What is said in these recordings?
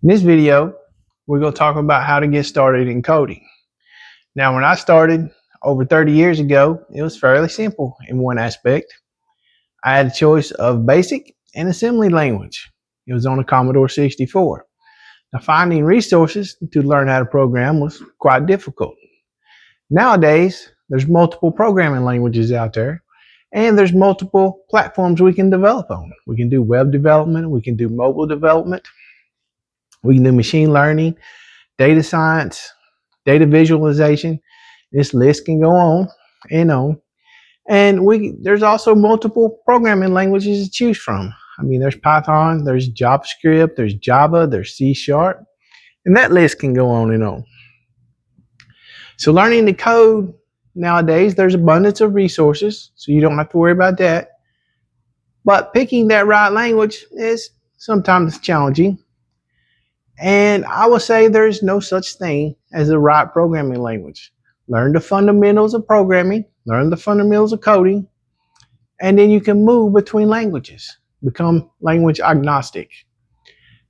In this video, we're going to talk about how to get started in coding. Now, when I started over 30 years ago, it was fairly simple in one aspect. I had a choice of basic and assembly language. It was on a Commodore 64. Now, finding resources to learn how to program was quite difficult. Nowadays, there's multiple programming languages out there, and there's multiple platforms we can develop on. We can do web development, we can do mobile development, we can do machine learning, data science, data visualization. This list can go on and on. And there's also multiple programming languages to choose from. I mean, there's Python, there's JavaScript, there's Java, there's C#, and that list can go on and on. So learning to code nowadays, there's abundance of resources, so you don't have to worry about that. But picking that right language is sometimes challenging. And I will say there's no such thing as a right programming language. Learn the fundamentals of programming, learn the fundamentals of coding, and then you can move between languages, become language agnostic.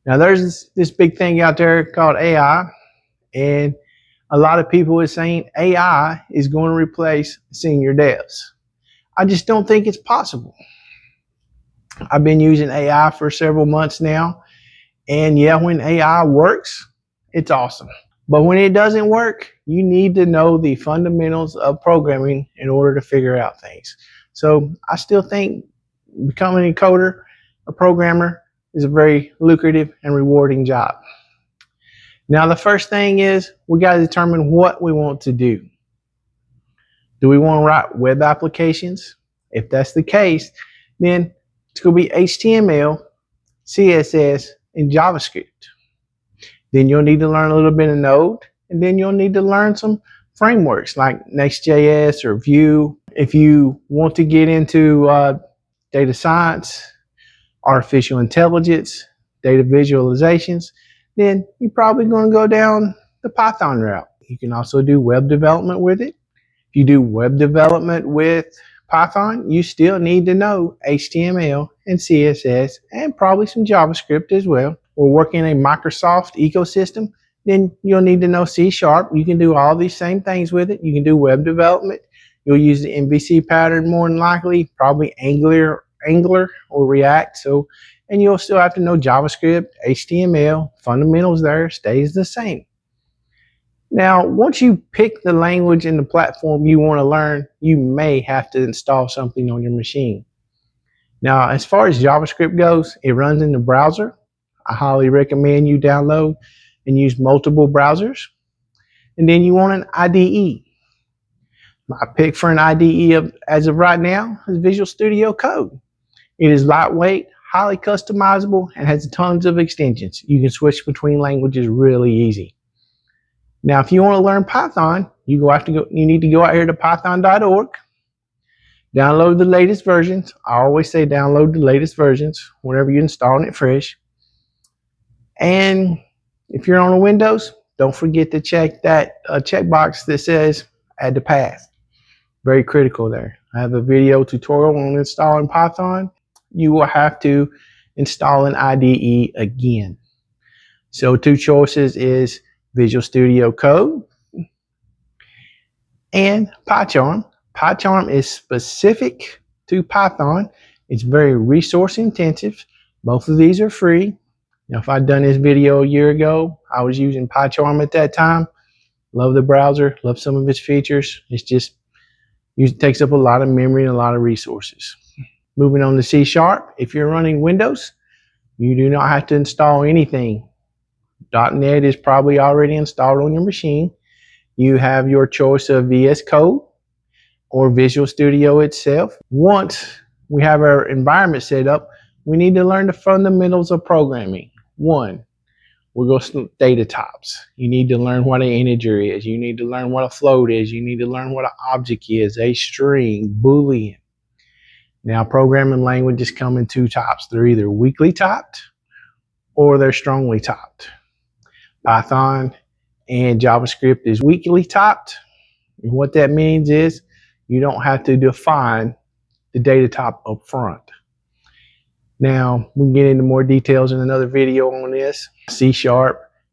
Now there's this big thing out there called AI, and a lot of people are saying AI is going to replace senior devs. I just don't think it's possible. I've been using AI for several months now, and yeah, when AI works, it's awesome. But when it doesn't work, you need to know the fundamentals of programming in order to figure out things. So I still think becoming a coder, a programmer, is a very lucrative and rewarding job. Now, the first thing is we got to determine what we want to do. Do we want to write web applications? If that's the case, then it's going to be HTML, CSS, and JavaScript. Then you'll need to learn a little bit of Node, and then you'll need to learn some frameworks like Next.js or Vue. If you want to get into data science, artificial intelligence, data visualizations, then you're probably going to go down the Python route. You can also do web development with it. If you do web development with Python, you still need to know HTML and CSS and probably some JavaScript as well. Or work in a Microsoft ecosystem, then you'll need to know C#. You can do all these same things with it. You can do web development. You'll use the MVC pattern more than likely, probably Angular or React. And you'll still have to know JavaScript, HTML, fundamentals there stays the same. Now, once you pick the language and the platform you want to learn, you may have to install something on your machine. Now, as far as JavaScript goes, it runs in the browser. I highly recommend you download and use multiple browsers. And then you want an IDE. My pick for an IDE as of right now is Visual Studio Code. It is lightweight, highly customizable, and has tons of extensions. You can switch between languages really easy. Now, if you want to learn Python, you need to go out here to python.org, download the latest versions. I always say download the latest versions whenever you're installing it fresh. And if you're on a Windows, don't forget to check that checkbox that says add to path. Very critical there. I have a video tutorial on installing Python. You will have to install an IDE again. So two choices is Visual Studio Code and PyCharm. PyCharm is specific to Python. It's very resource intensive. Both of these are free. Now, if I'd done this video a year ago, I was using PyCharm at that time. Love the browser, love some of its features. It takes up a lot of memory and a lot of resources. Moving on to C#, if you're running Windows, you do not have to install anything. .NET is probably already installed on your machine. You have your choice of VS Code or Visual Studio itself. Once we have our environment set up, we need to learn the fundamentals of programming. One, we'll go to data types. You need to learn what an integer is. You need to learn what a float is. You need to learn what an object is, a string, Boolean. Now, programming languages come in two types. They're either weakly typed or they're strongly typed. Python and JavaScript is weakly typed. And what that means is you don't have to define the data type up front. Now, we can get into more details in another video on this. C#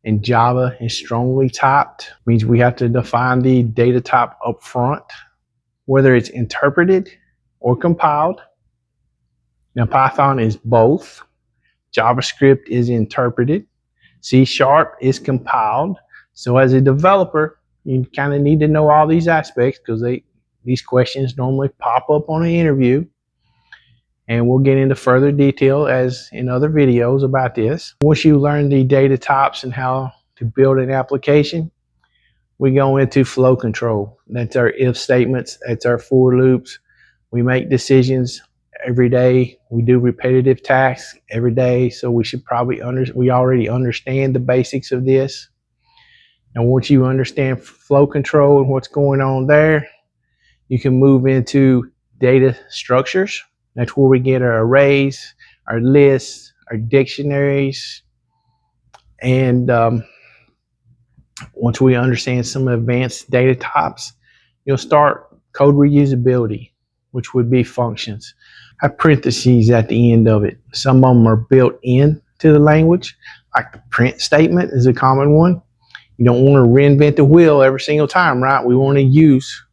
and Java is strongly typed, means we have to define the data type up front, whether it's interpreted or compiled. Now, Python is both. JavaScript is interpreted. C# is compiled. So as a developer, you kind of need to know all these aspects because these questions normally pop up on an interview. And we'll get into further detail as in other videos about this. Once you learn the data types and how to build an application, we go into flow control. That's our if statements, that's our for loops. We make decisions every day. We do repetitive tasks every day, so we should probably we already understand the basics of this. And once you understand flow control and what's going on there, you can move into data structures. That's where we get our arrays, our lists, our dictionaries, and once we understand some advanced data types, you'll start code reusability, which would be functions. I have parentheses at the end of it. Some of them are built into the language, like the print statement is a common one. You don't want to reinvent the wheel every single time, right? We want to use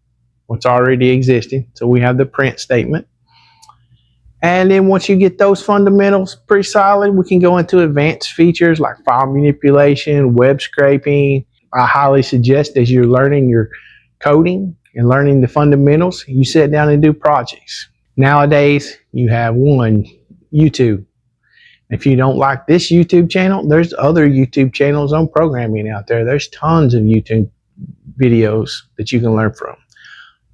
what's already existing. So we have the print statement. And then once you get those fundamentals pretty solid, we can go into advanced features like file manipulation, web scraping. I highly suggest as you're learning your coding and learning the fundamentals, you sit down and do projects. Nowadays, you have one, YouTube. If you don't like this YouTube channel, there's other YouTube channels on programming out there. There's tons of YouTube videos that you can learn from.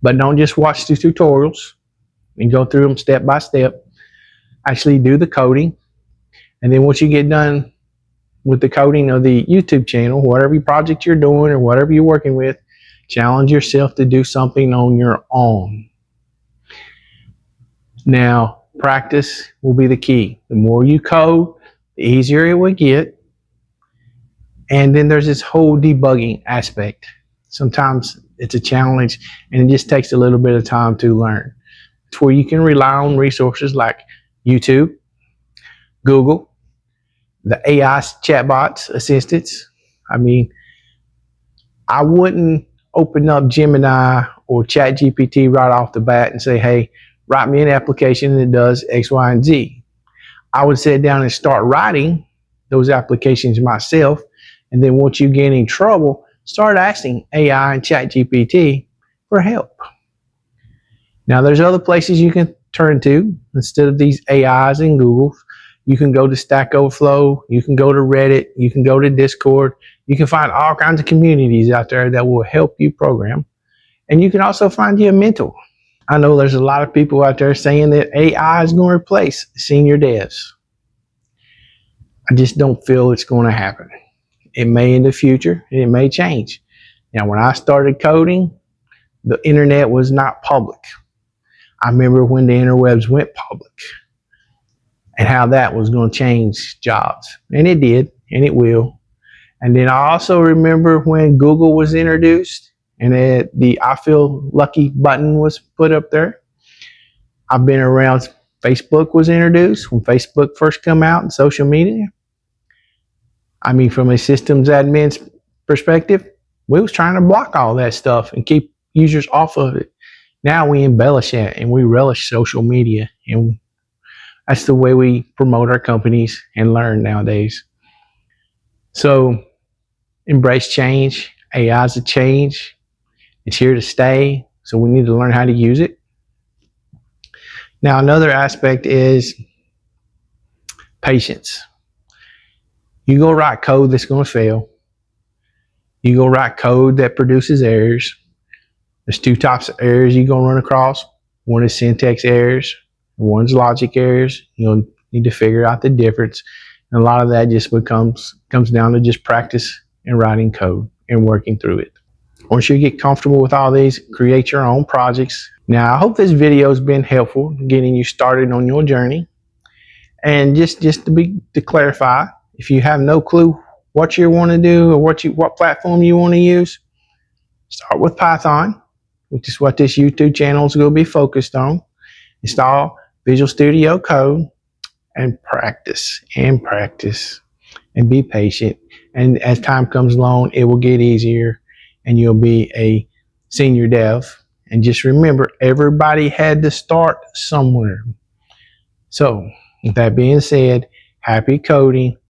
But don't just watch the tutorials and go through them step by step. Actually do the coding. And then once you get done with the coding of the YouTube channel, whatever project you're doing or whatever you're working with, challenge yourself to do something on your own. Now, practice will be the key. The more you code, the easier it will get. And then there's this whole debugging aspect. Sometimes it's a challenge and it just takes a little bit of time to learn. It's where you can rely on resources like YouTube, Google, the AI chatbots, assistants. I mean, I wouldn't open up Gemini or ChatGPT right off the bat and say, hey, write me an application that does X, Y, and Z. I would sit down and start writing those applications myself. And then once you get in trouble, start asking AI and ChatGPT for help. Now, there's other places you can turn to instead of these AIs and Google. You can go to Stack Overflow, you can go to Reddit, you can go to Discord. You can find all kinds of communities out there that will help you program. And you can also find you a mentor. I know there's a lot of people out there saying that AI is going to replace senior devs. I just don't feel it's going to happen. It may in the future, and it may change. Now, when I started coding, the internet was not public. I remember when the interwebs went public and how that was going to change jobs. And it did, and it will. And then I also remember when Google was introduced and the I feel lucky button was put up there. I've been around, Facebook was introduced when Facebook first came out in social media. I mean, from a systems admin's perspective, we was trying to block all that stuff and keep users off of it. Now we embellish it and we relish social media, and that's the way we promote our companies and learn nowadays. So embrace change. AI is a change. It's here to stay. So we need to learn how to use it. Now, another aspect is patience. You go write code that's going to fail. You go write code that produces errors. There's two types of errors you're going to run across. One is syntax errors. One's logic errors. You'll need to figure out the difference. And a lot of that just comes down to just practice and writing code and working through it. Once you get comfortable with all these, create your own projects. Now, I hope this video has been helpful getting you started on your journey. And just to clarify, if you have no clue what you want to do or what platform you want to use, start with Python, which is what this YouTube channel is going to be focused on. Install Visual Studio Code. and practice and practice and be patient. And as time comes along, it will get easier and you'll be a senior dev. And just remember, everybody had to start somewhere. So, with that being said, happy coding.